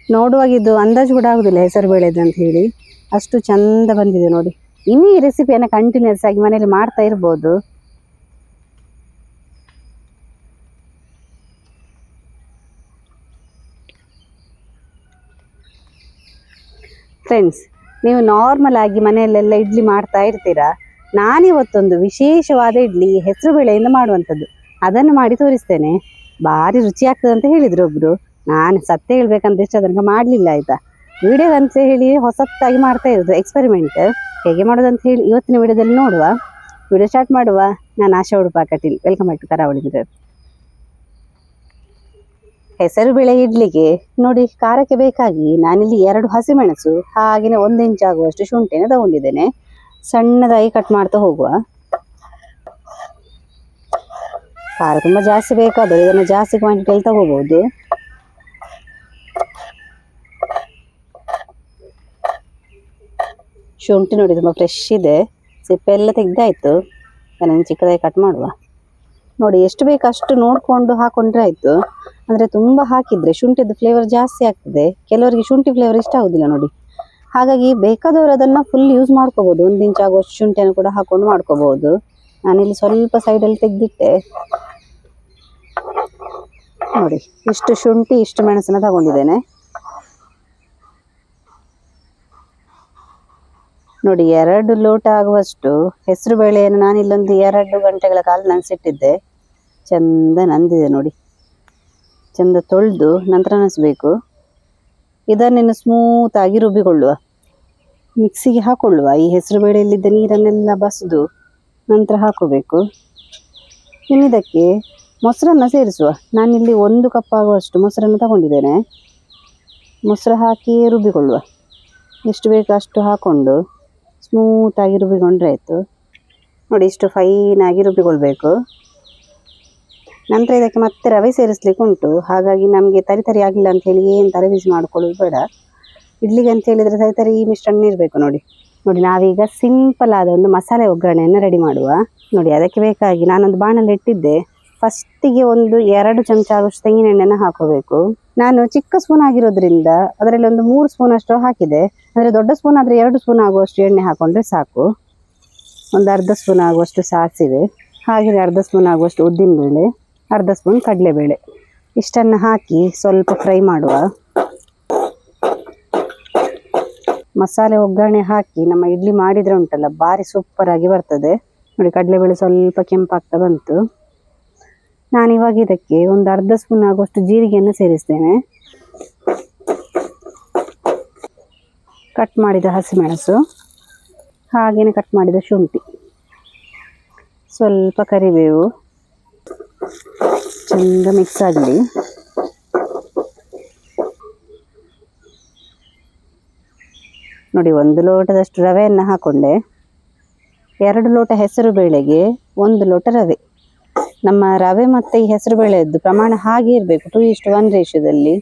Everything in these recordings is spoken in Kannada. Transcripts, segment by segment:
ನೋಡುವಾಗ ಇದು ಅಂದಾಜು ಕೂಡ ಆಗುದಿಲ್ಲ ಹೆಸರು ಬೇಳೆದು ಅಂತ ಹೇಳಿ, ಅಷ್ಟು ಚಂದ ಬಂದಿದೆ ನೋಡಿ. ಇನ್ನು ಈ ರೆಸಿಪಿಯನ್ನು ಕಂಟಿನ್ಯೂಸ್ ಆಗಿ ಮನೇಲಿ ಮಾಡ್ತಾ ಇರ್ಬೋದು. ಫ್ರೆಂಡ್ಸ್, ನೀವು ನಾರ್ಮಲ್ ಆಗಿ ಮನೆಯಲ್ಲೆಲ್ಲ ಇಡ್ಲಿ ಮಾಡ್ತಾ ಇರ್ತೀರಾ. ನಾನಿವತ್ತೊಂದು ವಿಶೇಷವಾದ ಇಡ್ಲಿ ಹೆಸರು ಬೇಳೆಯಿಂದ ಮಾಡುವಂಥದ್ದು, ಅದನ್ನು ಮಾಡಿ ತೋರಿಸ್ತೇನೆ. ಭಾರಿ ರುಚಿ ಆಗ್ತದೆ ಅಂತ ಹೇಳಿದ್ರು ಒಬ್ರು. ನಾನು ಸತ್ಯ ಹೇಳ್ಬೇಕಂತ ಇಷ್ಟ ತನಕ ಮಾಡಲಿಲ್ಲ ಆಯ್ತಾ. ವಿಡಿಯೋಗಂತ ಹೇಳಿ ಹೊಸತ್ತಾಗಿ ಮಾಡ್ತಾ ಇರೋದು ಎಕ್ಸ್ಪೆರಿಮೆಂಟ್. ಹೇಗೆ ಮಾಡೋದಂತ ಹೇಳಿ ಇವತ್ತಿನ ವಿಡಿಯೋದಲ್ಲಿ ನೋಡುವ. ವಿಡಿಯೋ ಸ್ಟಾರ್ಟ್ ಮಾಡುವ. ನಾನು Asha Udupa Kateel. Welcome back to Karavali mirror. ಹೆಸರು ಬೇಳೆ ಇಡ್ಲಿಗೆ ನೋಡಿ, ಖಾರಕ್ಕೆ ಬೇಕಾಗಿ ನಾನಿಲ್ಲಿ 2 ಹಸಿಮೆಣಸು ಹಾಗೆಯೇ 1 ಇಂಚ್ ಆಗುವಷ್ಟು ಶುಂಠಿನ ತಗೊಂಡಿದ್ದೇನೆ. ಸಣ್ಣದಾಗಿ ಕಟ್ ಮಾಡ್ತಾ ಹೋಗುವ. ಖಾರ ತುಂಬ ಜಾಸ್ತಿ ಬೇಕಾದರೂ ಇದನ್ನು ಜಾಸ್ತಿ ಕ್ವಾಂಟಿಟಿಯಲ್ಲಿ ತಗೋಬಹುದು. ಶುಂಠಿ ನೋಡಿ ತುಂಬ ಫ್ರೆಶ್ ಇದೆ, ಸಿಪ್ಪೆ ಎಲ್ಲ ತೆಗ್ದಾಯ್ತು. ಅದನ್ನು ಚಿಕ್ಕದಾಗಿ ಕಟ್ ಮಾಡುವ. ನೋಡಿ, ಎಷ್ಟು ಬೇಕು ಅಷ್ಟು ನೋಡಿಕೊಂಡು ಹಾಕೊಂಡ್ರೆ ಆಯಿತು. ಅಂದರೆ ತುಂಬ ಹಾಕಿದರೆ ಶುಂಠಿದು ಫ್ಲೇವರ್ ಜಾಸ್ತಿ ಆಗ್ತದೆ. ಕೆಲವರಿಗೆ ಶುಂಠಿ ಫ್ಲೇವರ್ ಇಷ್ಟ ಆಗೋದಿಲ್ಲ ನೋಡಿ. ಹಾಗಾಗಿ ಬೇಕಾದವರು ಅದನ್ನು ಫುಲ್ ಯೂಸ್ ಮಾಡ್ಕೋಬೋದು. 1 ಇಂಚ್ ಆಗುವಷ್ಟು ಶುಂಠಿಯನ್ನು ಕೂಡ ಹಾಕೊಂಡು ಮಾಡ್ಕೋಬಹುದು. ನಾನಿಲ್ಲಿ ಸ್ವಲ್ಪ ಸೈಡಲ್ಲಿ ತೆಗೆದಿಟ್ಟೆ. ನೋಡಿ, ಇಷ್ಟು ಶುಂಠಿ ಇಷ್ಟು ಮೆಣಸನ್ನು ತಗೊಂಡಿದ್ದೇನೆ. ನೋಡಿ, 2 ಲೋಟ ಆಗುವಷ್ಟು ಹೆಸರು ಬೇಳೆಯನ್ನು ನಾನಿಲ್ಲೊಂದು 2 ಗಂಟೆಗಳ ಕಾಲ ನೆನೆಸಿಟ್ಟಿದ್ದೆ. ಚಂದ ನಂದಿದೆ ನೋಡಿ. ಚಂದ ತೊಳೆದು ನಂತರ ನೆನೆಸಬೇಕು. ಇದನ್ನೇನು ಸ್ಮೂತಾಗಿ ರುಬ್ಬಿಕೊಳ್ಳುವ. ಮಿಕ್ಸಿಗೆ ಹಾಕೊಳ್ಳುವ. ಈ ಹೆಸರು ಬೇಳೆಯಲ್ಲಿದ್ದ ನೀರನ್ನೆಲ್ಲ ಬಸಿದು ನಂತರ ಹಾಕೋಬೇಕು. ಇನ್ನಿದಕ್ಕೆ ಮೊಸರನ್ನು ಸೇರಿಸುವ. ನಾನಿಲ್ಲಿ 1 ಕಪ್ ಆಗುವಷ್ಟು ಮೊಸರನ್ನು ತಗೊಂಡಿದ್ದೇನೆ. ಮೊಸರು ಹಾಕಿ ರುಬ್ಬಿಕೊಳ್ಳುವ. ಎಷ್ಟು ಬೇಕು ಅಷ್ಟು ಹಾಕ್ಕೊಂಡು ಸ್ಮೂತಾಗಿ ರುಬ್ಬಿಕೊಂಡ್ರೆ ಆಯಿತು. ನೋಡಿ, ಇಷ್ಟು ಫೈನಾಗಿ ರುಬ್ಬಿಕೊಳ್ಬೇಕು. ನಂತರ ಇದಕ್ಕೆ ಮತ್ತೆ ರವೆ ಸೇರಿಸ್ಲಿಕ್ಕೆ ಉಂಟು. ಹಾಗಾಗಿ ನಮಗೆ ತರಿ ಆಗಿಲ್ಲ ಅಂತ ಹೇಳಿ ಏನು ತರಿ ಬಿಸಿ ಮಾಡ್ಕೊಳ್ಳೋದು ಬೇಡ. ಇಡ್ಲಿಗೆ ಅಂತ ಹೇಳಿದರೆ ತರಿ ಈ ಮಿಶ್ರಣ ಇರಬೇಕು ನೋಡಿ. ನಾವೀಗ ಸಿಂಪಲ್ ಆದ ಒಂದು ಮಸಾಲೆ ಒಗ್ಗರಣೆಯನ್ನು ರೆಡಿ ಮಾಡುವ. ನೋಡಿ, ಅದಕ್ಕೆ ಬೇಕಾಗಿ ನಾನೊಂದು ಬಾಣಲೆ ಇಟ್ಟಿದ್ದೆ. ಫಸ್ಟಿಗೆ ಒಂದು 2 ಚಮಚ ಆಗುವಷ್ಟು ತೆಂಗಿನ ಎಣ್ಣೆನ ಹಾಕೋಬೇಕು. ನಾನು ಚಿಕ್ಕ ಸ್ಪೂನ್ ಆಗಿರೋದ್ರಿಂದ ಅದರಲ್ಲಿ ಒಂದು 3 ಸ್ಪೂನ್ ಅಷ್ಟು ಹಾಕಿದೆ. ಅಂದರೆ ದೊಡ್ಡ ಸ್ಪೂನ್ ಆದರೆ 2 ಸ್ಪೂನ್ ಆಗುವಷ್ಟು ಎಣ್ಣೆ ಹಾಕೊಂಡ್ರೆ ಸಾಕು. ಒಂದು ಅರ್ಧ ಸ್ಪೂನ್ ಆಗುವಷ್ಟು ಸಾಸಿವೆ, ಹಾಗೆ ಅರ್ಧ ಸ್ಪೂನ್ ಆಗುವಷ್ಟು ಉದ್ದಿನಬೇಳೆ, ಅರ್ಧ ಸ್ಪೂನ್ ಕಡಲೆಬೇಳೆ, ಇಷ್ಟನ್ನು ಹಾಕಿ ಸ್ವಲ್ಪ ಫ್ರೈ ಮಾಡುವ. ಮಸಾಲೆ ಒಗ್ಗರಣೆ ಹಾಕಿ ನಮ್ಮ ಇಡ್ಲಿ ಮಾಡಿದರೆ ಉಂಟಲ್ಲ, ಭಾರಿ ಸೂಪರ್ ಆಗಿ ಬರ್ತದೆ. ನೋಡಿ, ಕಡಲೆಬೇಳೆ ಸ್ವಲ್ಪ ಕೆಂಪಾಗ್ತಾ ಬಂತು. ನಾನಿವಾಗ ಇದಕ್ಕೆ ಒಂದು ಅರ್ಧ ಸ್ಪೂನ್ ಆಗುವಷ್ಟು ಜೀರಿಗೆಯನ್ನು ಸೇರಿಸ್ತೇನೆ. ಕಟ್ ಮಾಡಿದ ಹಸಿಮೆಣಸು, ಹಾಗೆಯೇ ಕಟ್ ಮಾಡಿದ ಶುಂಠಿ, ಸ್ವಲ್ಪ ಕರಿಬೇವು, ಚಂದ ಮಿಕ್ಸ್ ಆಗಲಿ. ನೋಡಿ, 1 ಲೋಟದಷ್ಟು ರವೆಯನ್ನು ಹಾಕೊಂಡೆ. 2 ಲೋಟ ಹೆಸರು ಬೇಳೆಗೆ 1 ಲೋಟ ರವೆ. ನಮ್ಮ ರವೆ ಮತ್ತು ಈ ಹೆಸರು ಬೇಳೆಯದ್ದು ಪ್ರಮಾಣ ಹಾಗೆ ಇರಬೇಕು, 2:1 ರೇಷಿಯೋದಲ್ಲಿ.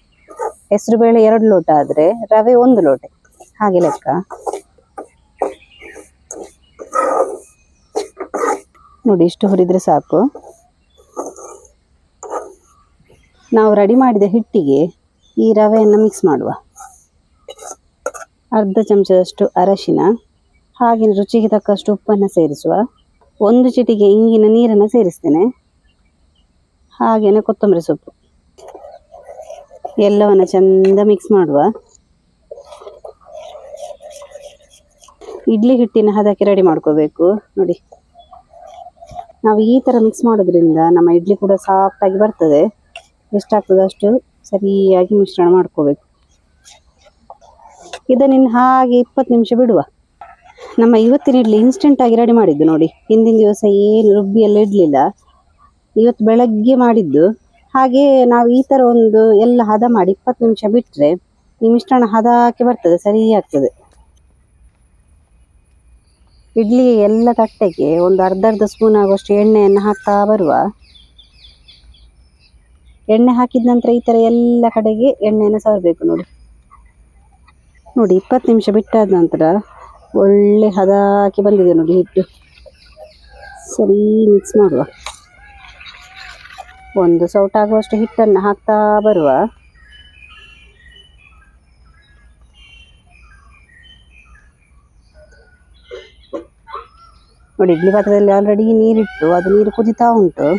ಹೆಸರು ಬೇಳೆ 2 ಲೋಟ ಆದರೆ ರವೆ 1 ಲೋಟ, ಹಾಗೆ ಲೆಕ್ಕ. ನೋಡಿ, ಇಷ್ಟು ಹುರಿದ್ರೆ ಸಾಕು. ನಾವು ರೆಡಿ ಮಾಡಿದ ಹಿಟ್ಟಿಗೆ ಈ ರವೆಯನ್ನು ಮಿಕ್ಸ್ ಮಾಡುವ. ಅರ್ಧ ಚಮಚದಷ್ಟು ಅರಶಿನ, ಹಾಗೆ ರುಚಿಗೆ ತಕ್ಕಷ್ಟು ಉಪ್ಪನ್ನು ಸೇರಿಸುವ. 1 ಚಿಟಿಕೆ ಇಂಗಿನ ನೀರನ್ನು ಸೇರಿಸ್ತೇನೆ. ಹಾಗೆಯೇ ಕೊತ್ತಂಬರಿ ಸೊಪ್ಪು, ಎಲ್ಲವನ್ನು ಚಂದ ಮಿಕ್ಸ್ ಮಾಡುವ. ಇಡ್ಲಿ ಹಿಟ್ಟಿನ ಹದಕ್ಕೆ ರೆಡಿ ಮಾಡ್ಕೋಬೇಕು. ನೋಡಿ, ನಾವು ಈ ಥರ ಮಿಕ್ಸ್ ಮಾಡೋದ್ರಿಂದ ನಮ್ಮ ಇಡ್ಲಿ ಕೂಡ ಸಾಫ್ಟಾಗಿ ಬರ್ತದೆ. ಎಷ್ಟಾಗ್ತದೆ ಅಷ್ಟು ಸರಿಯಾಗಿ ಮಿಶ್ರಣ ಮಾಡ್ಕೋಬೇಕು. ಇದನ್ನು ಹಾಗೆ 20 ನಿಮಿಷ ಬಿಡುವ. ನಮ್ಮ ಇವತ್ತಿನ ಇಡ್ಲಿ ಇನ್ಸ್ಟೆಂಟ್ ಆಗಿ ರೆಡಿ ಮಾಡಿದ್ದು ನೋಡಿ. ಹಿಂದಿನ ದಿವಸ ಏನು ರುಬ್ಬಿ ಎಲ್ಲ ಇಡಲಿಲ್ಲ, ಇವತ್ತು ಬೆಳಗ್ಗೆ ಮಾಡಿದ್ದು. ಹಾಗೆ ನಾವು ಈ ಥರ ಒಂದು ಎಲ್ಲ ಹದ ಮಾಡಿ 20 ನಿಮಿಷ ಬಿಟ್ಟರೆ ಈ ಮಿಶ್ರಣ ಹದಕ್ಕೆ ಬರ್ತದೆ, ಸರಿ ಆಗ್ತದೆ. ಇಡ್ಲಿ ಎಲ್ಲ ತಟ್ಟೆಗೆ ಒಂದು ಅರ್ಧ ಸ್ಪೂನ್ ಆಗುವಷ್ಟು ಎಣ್ಣೆಯನ್ನು ಹಾಕ್ತಾ ಬರುವ. ಎಣ್ಣೆ ಹಾಕಿದ ನಂತರ ಈ ಥರ ಎಲ್ಲ ಕಡೆಗೆ ಎಣ್ಣೆಯನ್ನು ಸವರಬೇಕು. ನೋಡಿ 20 ನಿಮಿಷ ಬಿಟ್ಟಾದ ನಂತರ ಒಳ್ಳೆ ಹದಕ್ಕೆ ಬಂದಿದೆ ನೋಡಿ ಹಿಟ್ಟು. ಸರಿ ಮಿಕ್ಸ್ ಮಾಡುವ. 1 ಸೌಟ್ ಆಗುವಷ್ಟು ಹಿಟ್ಟನ್ನು ಹಾಕ್ತಾ ಬರುವ. ನೋಡಿ ಇಡ್ಲಿ ಪಾತ್ರದಲ್ಲಿ ಆಲ್ರೆಡಿ ನೀರಿಟ್ಟು ಅದು ನೀರು ಕುದಿತಾ ಉಂಟು.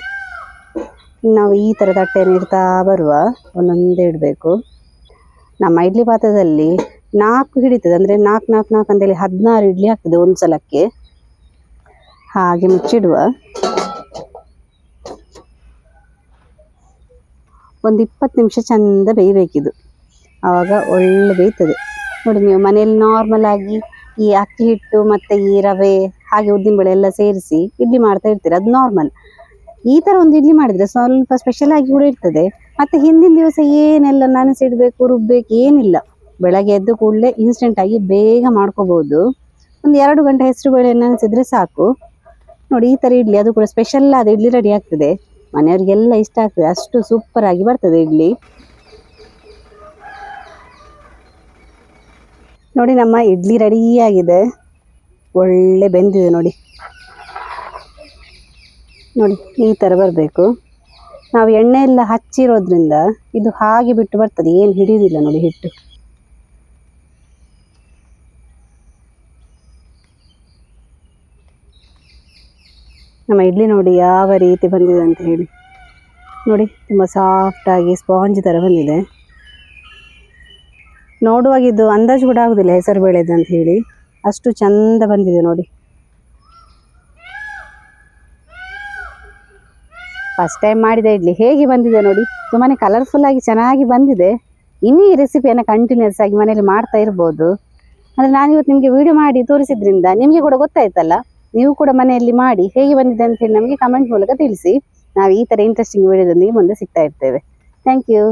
ನಾವು ಈ ಥರ ತಟ್ಟೆಯನ್ನು ಇಡ್ತಾ ಬರುವ, ಒಂದೊಂದೇ ಇಡಬೇಕು. ನಮ್ಮ ಇಡ್ಲಿ ಪಾತ್ರದಲ್ಲಿ 4 ಹಿಡಿತದೆ, ಅಂದರೆ 4 4 4 ಅಂತೇಳಿ 16 ಇಡ್ಲಿ ಆಗ್ತದೆ ಒಂದು ಸಲಕ್ಕೆ. ಹಾಗೆ ಮುಚ್ಚಿಡುವ. ಒಂದು 20 ನಿಮಿಷ ಚಂದ ಬೇಯಬೇಕಿದು, ಆವಾಗ ಒಳ್ಳೆ ಬೇಯ್ತದೆ. ನೋಡಿ ನೀವು ಮನೆಯಲ್ಲಿ ನಾರ್ಮಲ್ ಆಗಿ ಈ ಅಕ್ಕಿ ಹಿಟ್ಟು ಮತ್ತು ಈ ರವೆ ಹಾಗೆ ಉದ್ದಿನಬೇಳೆ ಎಲ್ಲ ಸೇರಿಸಿ ಇಡ್ಲಿ ಮಾಡ್ತಾ ಇರ್ತೀರ, ಅದು ನಾರ್ಮಲ್. ಈ ಥರ ಒಂದು ಇಡ್ಲಿ ಮಾಡಿದರೆ ಸ್ವಲ್ಪ ಸ್ಪೆಷಲ್ ಆಗಿ ಕೂಡ ಇರ್ತದೆ. ಮತ್ತು ಹಿಂದಿನ ದಿವಸ ಏನೆಲ್ಲ ನೆನೆಸಿಡಬೇಕು, ರುಬ್ಬೇಕು ಏನಿಲ್ಲ. ಬೆಳಗ್ಗೆ ಎದ್ದು ಕೂಡಲೇ ಇನ್ಸ್ಟೆಂಟಾಗಿ ಬೇಗ ಮಾಡ್ಕೋಬೋದು. ಒಂದು 2 ಗಂಟೆ ಹೆಸರು ಬೇಳೆ ನೆನೆಸಿದ್ರೆ ಸಾಕು. ನೋಡಿ ಈ ಥರ ಇಡ್ಲಿ, ಅದು ಕೂಡ ಸ್ಪೆಷಲ್ ಆದ ಇಡ್ಲಿ ರೆಡಿ ಆಗ್ತದೆ. ಮನೆಯವರಿಗೆಲ್ಲ ಇಷ್ಟ ಆಗ್ತದೆ, ಅಷ್ಟು ಸೂಪರ್ ಆಗಿ ಬರ್ತದೆ ಇಡ್ಲಿ. ನೋಡಿ ನಮ್ಮ ಇಡ್ಲಿ ರೆಡಿಯಾಗಿದೆ, ಒಳ್ಳೆ ಬೆಂದಿದೆ ನೋಡಿ. ನೋಡಿ ಈ ಥರ ಬರಬೇಕು. ನಾವು ಎಣ್ಣೆ ಎಲ್ಲ ಹಚ್ಚಿರೋದ್ರಿಂದ ಇದು ಹಾಗೆ ಬಿಟ್ಟು ಬರ್ತದೆ, ಏನು ಹಿಡಿಯೋದಿಲ್ಲ ನೋಡಿ ಹಿಟ್ಟು. ನಮ್ಮ ಇಡ್ಲಿ ನೋಡಿ ಯಾವ ರೀತಿ ಬಂದಿದೆ ಅಂತ ಹೇಳಿ. ನೋಡಿ ತುಂಬ ಸಾಫ್ಟಾಗಿ ಸ್ಪಾಂಜ್ ಥರ ಬಂದಿದೆ. ನೋಡುವಾಗ ಇದು ಅಂದಾಜು ಕೂಡ ಆಗುದಿಲ್ಲ ಹೆಸರು ಬೇಳೆದು ಅಂತ ಹೇಳಿ, ಅಷ್ಟು ಚಂದ ಬಂದಿದೆ ನೋಡಿ. ಫಸ್ಟ್ ಟೈಮ್ ಮಾಡಿದ ಇಡ್ಲಿ ಹೇಗೆ ಬಂದಿದೆ ನೋಡಿ, ತುಂಬಾ ಕಲರ್ಫುಲ್ ಆಗಿ ಚೆನ್ನಾಗಿ ಬಂದಿದೆ. ಇನ್ನೂ ಈ ರೆಸಿಪಿಯನ್ನು ಕಂಟಿನ್ಯೂಸ್ ಆಗಿ ಮನೇಲಿ ಮಾಡ್ತಾ ಇರ್ಬೋದು. ಅಂದರೆ ನಾನಿವತ್ತು ನಿಮಗೆ ವಿಡಿಯೋ ಮಾಡಿ ತೋರಿಸಿದ್ರಿಂದ ನಿಮಗೆ ಕೂಡ ಗೊತ್ತಾಯ್ತಲ್ಲ. ನೀವು ಕೂಡ ಮನೆಯಲ್ಲಿ ಮಾಡಿ ಹೇಗೆ ಬಂದಿದೆ ಅಂತ ಹೇಳಿ ನಮಗೆ ಕಮೆಂಟ್ ಮೂಲಕ ತಿಳಿಸಿ. ನಾವು ಈ ಥರ ಇಂಟ್ರೆಸ್ಟಿಂಗ್ ವಿಡಿಯೋದೊಂದಿಗೆ ಮುಂದೆ ಸಿಗ್ತಾ ಇರ್ತೇವೆ. Thank you.